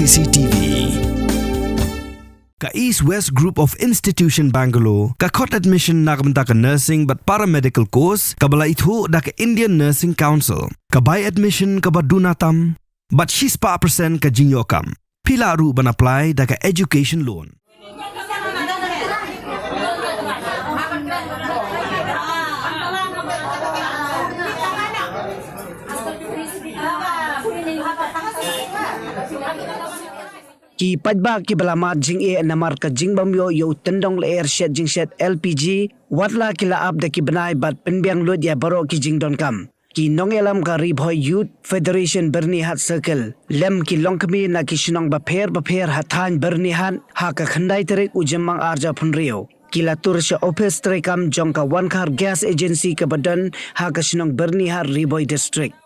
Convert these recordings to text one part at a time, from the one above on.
CCTV. Ka East West Group of Institution Bangalore, ka khot admission nakamta ka nursing but paramedical course, ka bala ithu da ka Indian Nursing Council, ka buy admission ka badunatam, but 6% ka jinyokam. Pila ru ban apply da ka education loan. Ki padba ki balama jing e namar ka jing bamyo yo tendong le air shed jing shed LPG watla kila ab da ki banai bat penbiang lut ya baro ki jing don kam ki nong elam ka ribhoy youth federation berni hat circle lem ki longkami na ki shinong ba pher hathan berni han ha ka khandai tere ujemang arja phunrio kila tursha office trekam jongka one car gas agency ka badan ha ka shinong berni hat ribhoy district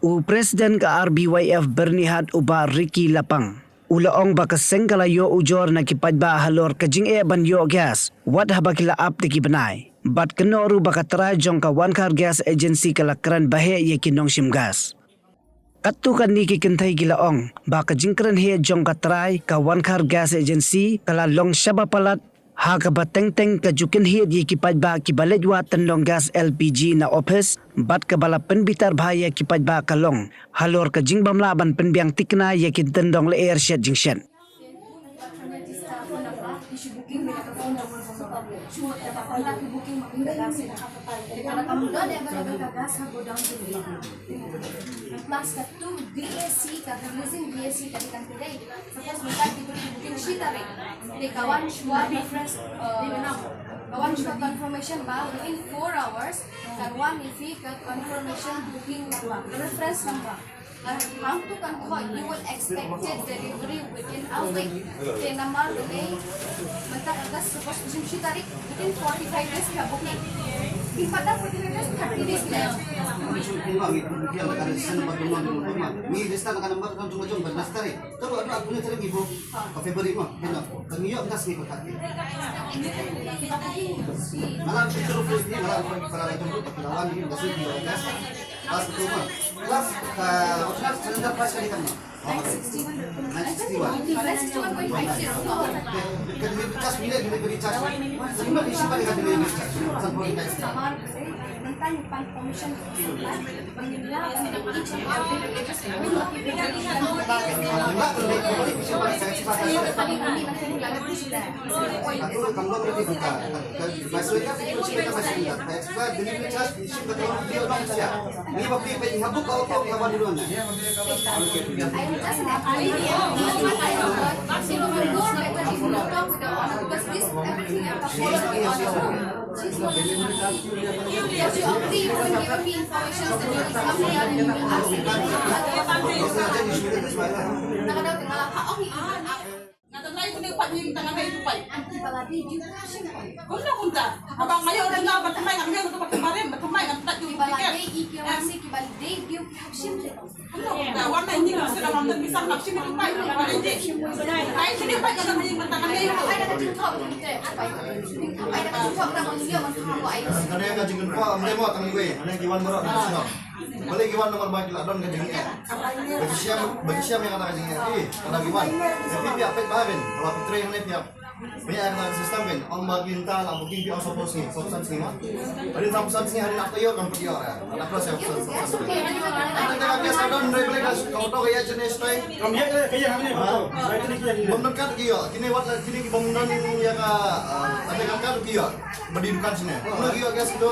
u president ka RBYF berni hat uba Ricky Lapang ulaong baka sengkalayo ujor na kipadba halor kajing e banyo gas wat haba kila ap de kibanay bat kanoru baka trajong ka one car gas agency kalakran bahe ye kinong sim gas katukan ni kikintay kilaong baka jingkran he jong ka try ka one car gas agency kala long shaba palat ha ka bateng-teng ka jukin hit ye kipadba kibaledwa tanlong gas LPG na office bat ka bala penbitar bahaya kipadba kalong halor ka jingbam laban penbiang tikna ye kintendong le air shed jingshen plus ka tu DAC ka releasing DAC ka di kantilay suppose mo tayo booking sheet ari di kawan shwa reference kawan shwa confirmation ba within 4 hours kawan ifi ka confirmation booking number reference number how to confirm you will expected delivery within a week kaya naman today matakas suppose booking sheet ari within 45 days ka booking ipada 45 days 30 days left ni lista na kanang mga jung-jung basta rin. Pero ano ako na talaga ibo ka February mo. Kaya kangiyo nas ni ko taki. Malam picture of ni malam para jung paglawan ni kasi di gas. Pas ko mo. Plus ka original cylinder price kali kan. 961. Kan ni cas bila ni beri cas. Semua isi balik kan ni cas. Sampai guys. Tanya pan commission selat menilai each and every Natanay ko na yung tangan na ito pa. Kung nakunta, habang ngayon rin na, batumay nga ngayon ito batumay nga tayo yung ticket. Wala na hindi ko sila mamdan bisang maksim ito pa. Kahit hindi pa nga naman yung tangan ngayon. Kaya nga jingon ko, amlay mo atang iwe. Ano yung giwan mo ro? Balik giwan nomor bagi ladon ka jingon. Bagi siya may kata ka jingon. Kada giwan. Tapi pihak pet bahaben. Kalau putri yang pihak banyak yang sistem kan. Ang maginta lang mungkin pihak sopos ni. Soposan sini mah. Hari soposan sini hari nak tayo kan pergi orang. Ada plus yang soposan. Ada yang biasa ladon dari balik kau tahu kayak jenis toy. Kamu ya kayak hamil betul. Bom dekat kio. Kini wat kini bom don ya ka ada kan kio. Berdidukan sini. Mana kio gas itu.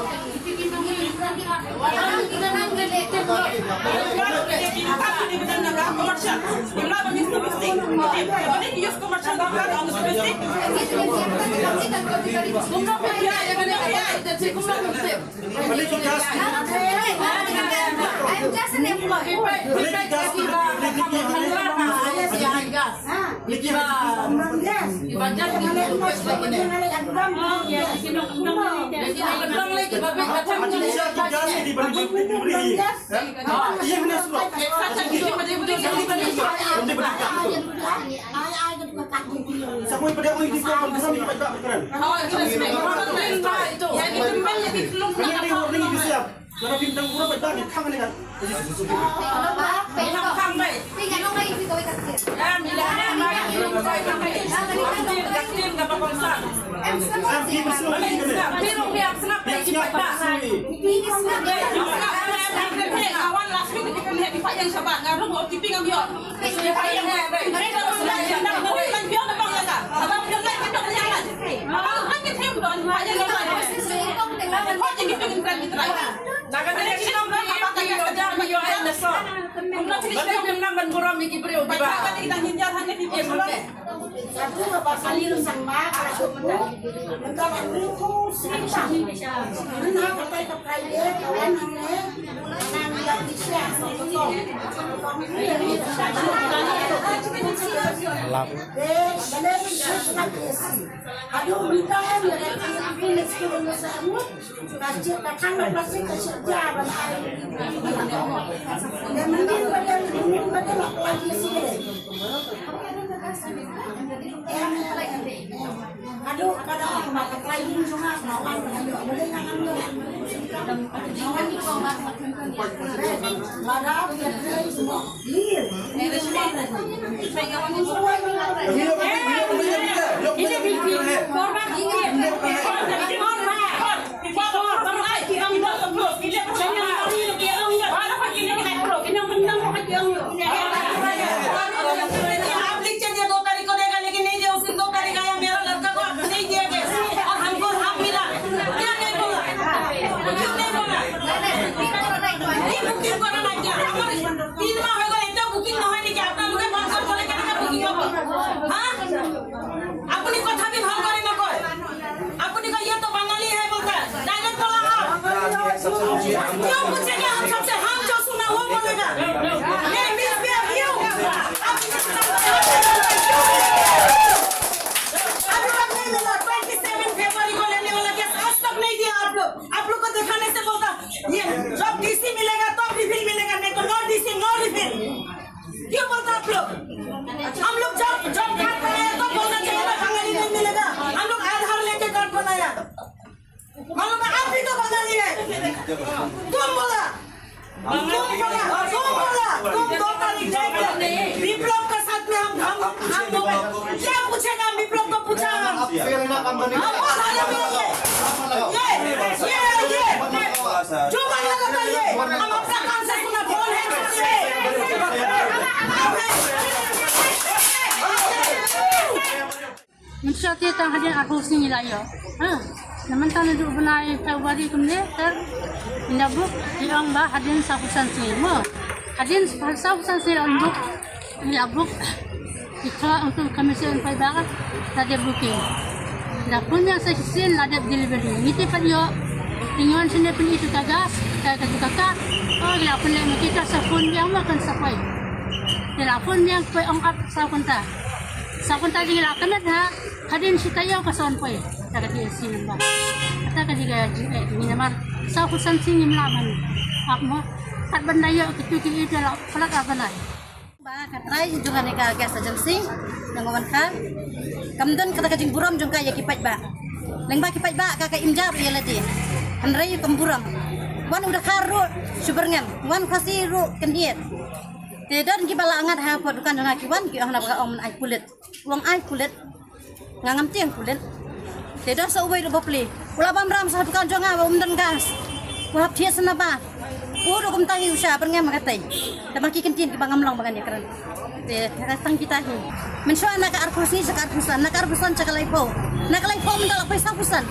Sampai pada aku di sekolah bisa ni kita keren. Oh, itu sebenarnya itu. Yang itu memang lebih belum Ini warning itu siap. Kalau bintang kurang baik banget, kang ni kan. Tinggal nong lagi kita ikat dia. Kawan last week kita lihat di Pak yang sabar, ngaruh mau OTP ngambil. Pak yang mereka harus belajar. Nak boleh kan biar nak bangga kan? Abang biar nak kita berjalan. Abang kan kita yang doan Pak yang sabar. Pak yang kita ingin kita lagi. Naga dari kita orang apa kaya kerja mayo ayat leso. Kita tidak pernah menguram iki beliau di bawah. Kita hinjar hanya di dia. Satu bapak salin sama suku, bentar itu singkang. Mana kata itu kaya kawan ane, nang yang bisa sokong. Benar sudah kesi. Aduh minta mereka ini sekolah semut, kasih kacang plastik kasih jalan air. Dan mending pada lagi sih. Aduh, kada ako makakain juga nawan ayo boleh nang nawan ko marap ya semua lir अपनी कथा भी भाव करे ना कोई अपनी का ये तो बंगाली है बोलता है डायलॉग बोला आप क्यों पूछेंगे हम सबसे हम जो सुना वो बोलेगा ये मिस भी अब यू अभी तक नहीं मिला 27 फरवरी को लेने वाला गैस आज तक नहीं दिया आप लोग को दिखाने से बोलता ये जब डीसी मिलेगा तब रिफिल मिलेगा नहीं तो नो डीसी नो रिफिल क्यों बोलता आप लोग हम लोग जब कार्ड बनाया तो बोलना चाहिए ना बंगाली नहीं मिलेगा हम लोग आधार लेके कार्ड बनाया हम लोग आप भी तो बंगाली है तुम बोला तुम 2 तारीख जाएंगे विप्लव के साथ में हम क्या पूछेगा विप्लव को पूछा हम ये जो मन लगाता ये हम अपना काम से सुना फोन है Mensyati tang hadin aku sini lah yo. Naman tan duduk benai Februari kemne ter indabuk diang ba hadin sahusan sini mo. Hadin sahusan sini untuk indabuk kita untuk komisi pajak ada booking. Dah punya sesin ada delivery. Niti pan yo tinggal sini pun itu kagas kakak. Oh lapun lagi kita safun yang makan sapai. Telefon yang kau angkat sakunta. Sakunta di lakanat ha. Hadin si tayo kason po taga di sini ba. Taga di ga ni naman sa kusan sini mlaman. Akmo kat banda yo kitu itu la pelak abanay. Ba katray juga ni ka gas agency nangawan ka. Kamdon kata kajing buram jung kaya kipat ba. Leng ba kipat ba ka imjar ya ladi. Andray kamburam. Wan udah karu suberngam. Wan kasi ru kendiet. Tedan kibala angat ha podukan dengan kiwan ki ahna ba om ai kulit. Uang ai kulit ngangam tiang kulit. Tedan sa uway do bapli. Ula bam ram sa dukan jonga ba umdan gas. Wahap dia sana ba. Uro kum tahi usha berngam katay. Tamaki kentin ki bangam lang bagani karan. Te ratang kita hi. Mensho anak arpusi sa arpusan, nak arpusan sa kalaypo. Nakalay po mendala pesa pusan.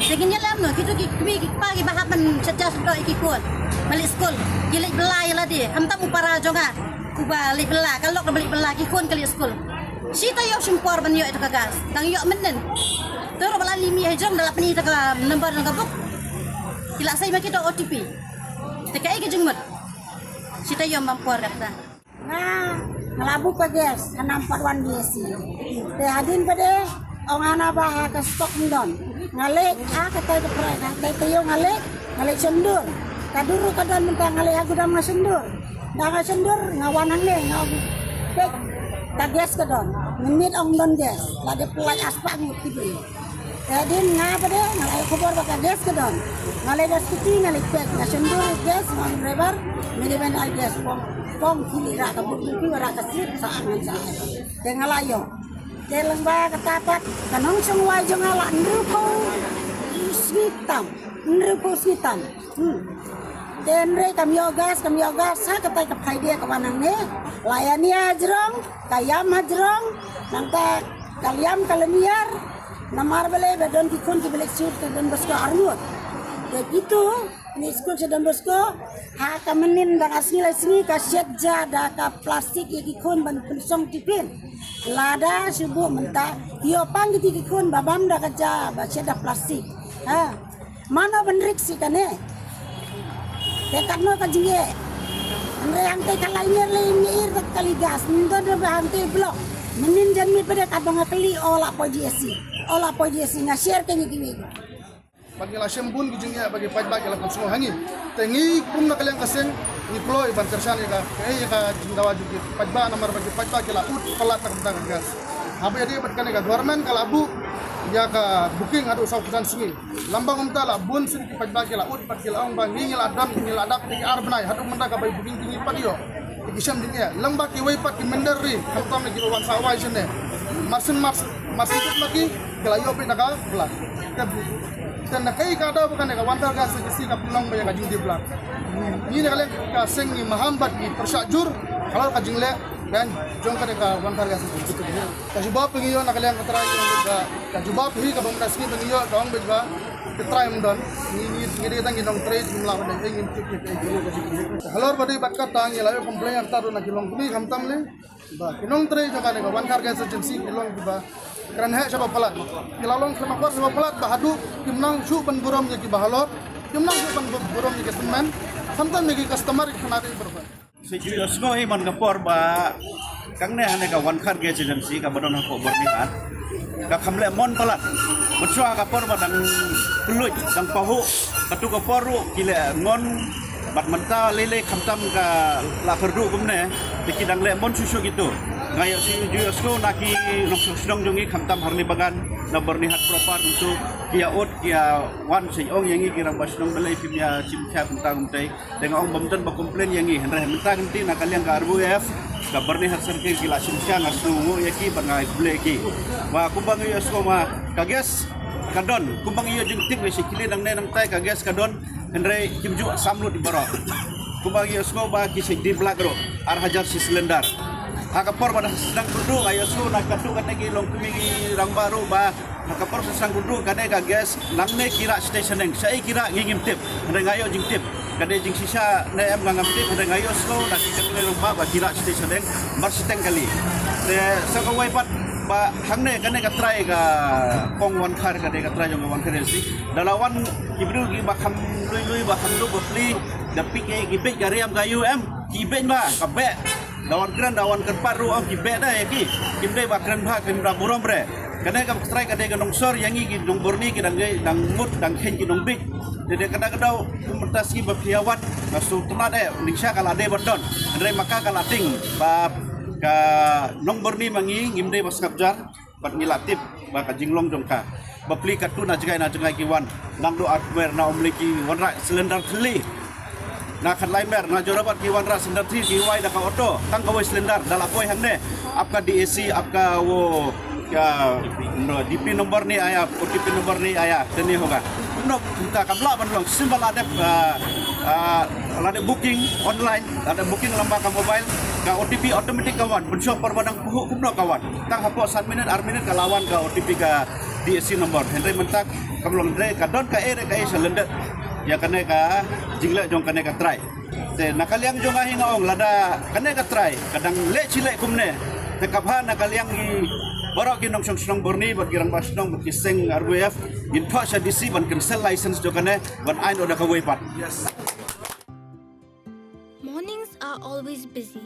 Seginya lam no kitu ki pagi bahapan sejak do ikikun. Balik sekolah, gilai belai lah dia. Hamta upara jonga, kuba balik belai. Kalau nak balik belai, kikun kali sekolah. Sita yo simpor ban yo itu kagas. Tang yo menen. Terus bala limi hijam dalam ni itu ka nomor nang kabuk. Kila saya maki do OTP. Tekai ke jengmat. Sita yo mampor kata. Nah, ngelabu pages, 641 biasi. Te hadin pade, ongana bah ke stok ndon. Ngalik kata itu perang. Te yo ngalik sendur. Kaduru kadan mentang ngalih aku dah ngasendur. Dah ngasendur ngawanang le ngau. Tek tages kadon. Menit ong don gas. Lade pelai aspak ngutibri. Tadin nga pa de, ngalay kubor baka gas ka doon. Ngalay das kuti, ngalay pek, nasundur gas, mga driver, miniban ay gas, pong kili ra ka buki ra ka slip sa angan sa akin. Kaya ngalayo. Kaya lang ba katapat, kanong sungway yung ngala, nruko snitam. Tenre kami yogas, sa katay kapay dia kawanang ni. Layani hajrong, kayam hajrong, nangka kalyam kalamiar, namar bale bedon kikun ki balik shoot ke Don Bosco Armut. Begitu, ini school sa Don Bosco, ha kamenin bang asngi lasngi ka syedja da ka plastik ya kikun ban pensong tipin. Lada subuh mentah, yo pang kikun babam da kaja ba syedda plastik. Ha, mana benrik si kane? Dekat no kajinge. Andre hantai kalainya leir tak kaligas. Nda do hantai blok. Menin janmi pada kabang kali ola pojesi. Ola pojesi na share kenyi kimi. Bagi la sembun gijingnya bagi pajak la konsumo hangin. Tengi pun na kalian kaseng ni ploy ban tersan ka. Ka jingdawa juki pajak nomor bagi pajak la ut pelat tak tentang gas. Apa jadi batkan ka government kala abu ya ka booking adu saukusan sungi. Lambang umta la bun sun ki pajak la ut pat kila ong bang ngil adam ngil adap ki arbnai hadu menda ka bai booking tinggi padio. Ikisam dingia lamba ki wai pat ki menderi khatam ki bawan sawai sene. Marsin lagi kala yo pe naga belak. Dan nakai kada bukan ka wantar ka sisi ka pulang banyak ka jing di belak. Ini kalian ka seng ni mahambat ki persajur kalau ka jingle dan jong ka wantar ka sisi. Kajubab pengiyo na kalian katray ka kajubab hi ka bangda sini pengiyo dong bejba katray mundon ni ngiri tang ginong trade jumlah pada ingin tik halor badi batka tang ilayo komplain taru na kilong kumi khamtam le ba kinong trade ka ka wantar ka sisi kilong ba kran hai saba palat kilalong sama kwar saba palat bahadu kimnang su ban burom ye ki bahalor kimnang su ban burom ye ki teman khamtam ye ki customer khanari berfa Sejujurnya semua iman kapor ba kang ne hane ka wankar ge agency ka badon hako bernihan ka khamle mon palat bersua kapor ba dang tuluj dang pahu katu kaporu kile ngon bat menta lele khamtam ka la perdu kumne dikidang le mon susu gitu ngayo si jusko naki nong jongi khamtam harni bagan na bernihat proper untuk kia ot kia wan sei ong yangi kirang basnong belai pimya cimcha tentang umtai dengan ong bamtan ba komplain yangi henre mentang ti na kaliang ka RWF ka bernihat serke kila cimcha ngasungu yaki bangai bleki wa kumbang yusko ma kages kadon kumbang iyo jingtik we sikile nang nenang tai kages kadon henre kimju samlut di baro kumbang yusko ba ki di blagro ar hajar si silendar Hakapor pada sedang duduk ayo su nak katu kan lagi long kumi rang baru ba hakapor sedang duduk kade ka gas nang ne kira stationing sai kira ngingim tip ande ngayo jing tip kade jing sisa ne em ngam tip ande ngayo su nak katu long ba kira stationing mar seteng kali ne sa ka wai pat ba hang ne kane ka try ka kong wan khar kade ka try jong wan khar si dalawan kibru gi ba kham lui ba kham lu bopli dapik gi be gariam ka UM ki ben ba ka be dawan kerparu am kibe da yaki kimde bakran bha kimda burom bre kane ka try kade ka nongsor yangi ki dong borni ki dang mut dang khen ki dong big de kada kadau kumertasi ba piawat masu tunat niksha kala de bondon andre maka kala ting ba ka nong borni mangi ngimde bas ngabjar bat ngilatip ba ka jinglong jongka ba pli katu na jagai ki wan nang do atmer na omliki wanra silendar thli na khat lai mer na jorabat ki wanra sendar thi ki wai da ka auto tang ka wai silendar dala koi hangne apka DAC apka wo ka DP nomor ni aya OTP nomor ni aya teni hoga no kita kamla banlong simbal ada booking online ada booking lamba ka mobile ka OTP automatic kawan pensyo perbadang puhu kumno kawan tang hapo 1 minit ar minit ka lawan ka OTP ka DAC nomor henry mentak kamlong dre ka don ka ere ka silendar ya kane ka jingle jong kane ka try te nakaliang jong ahi ngaong lada kane ka try kadang le chile kumne te kapha nakaliang gi borok ginong song borni bat girang basnong bat kiseng RWF in pasha DC ban cancel license jo kane ban ain oda ka weipat Mornings are always busy.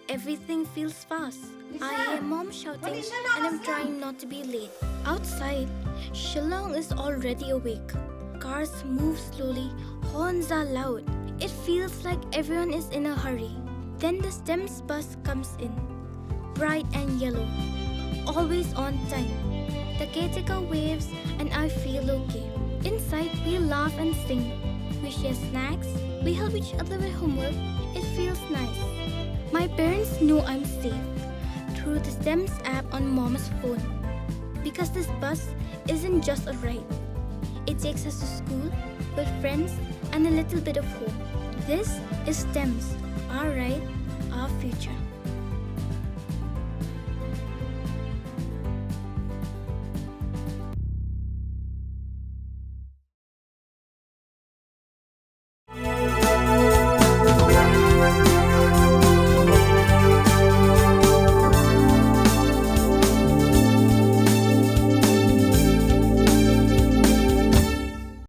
Everything feels fast. I hear mom shouting and I'm trying not to be late. Outside, Shillong is already awake. Cars move slowly, horns are loud. It feels like everyone is in a hurry. Then the STEMS bus comes in, bright and yellow, always on time. The caretaker waves and I feel okay. Inside, we laugh and sing. We share snacks. We help each other with homework. It feels nice. My parents know I'm safe through the STEMS app on Mom's phone. Because this bus isn't just a ride. It takes us to school with friends and a little bit of hope. This is STEMS, our ride, our future.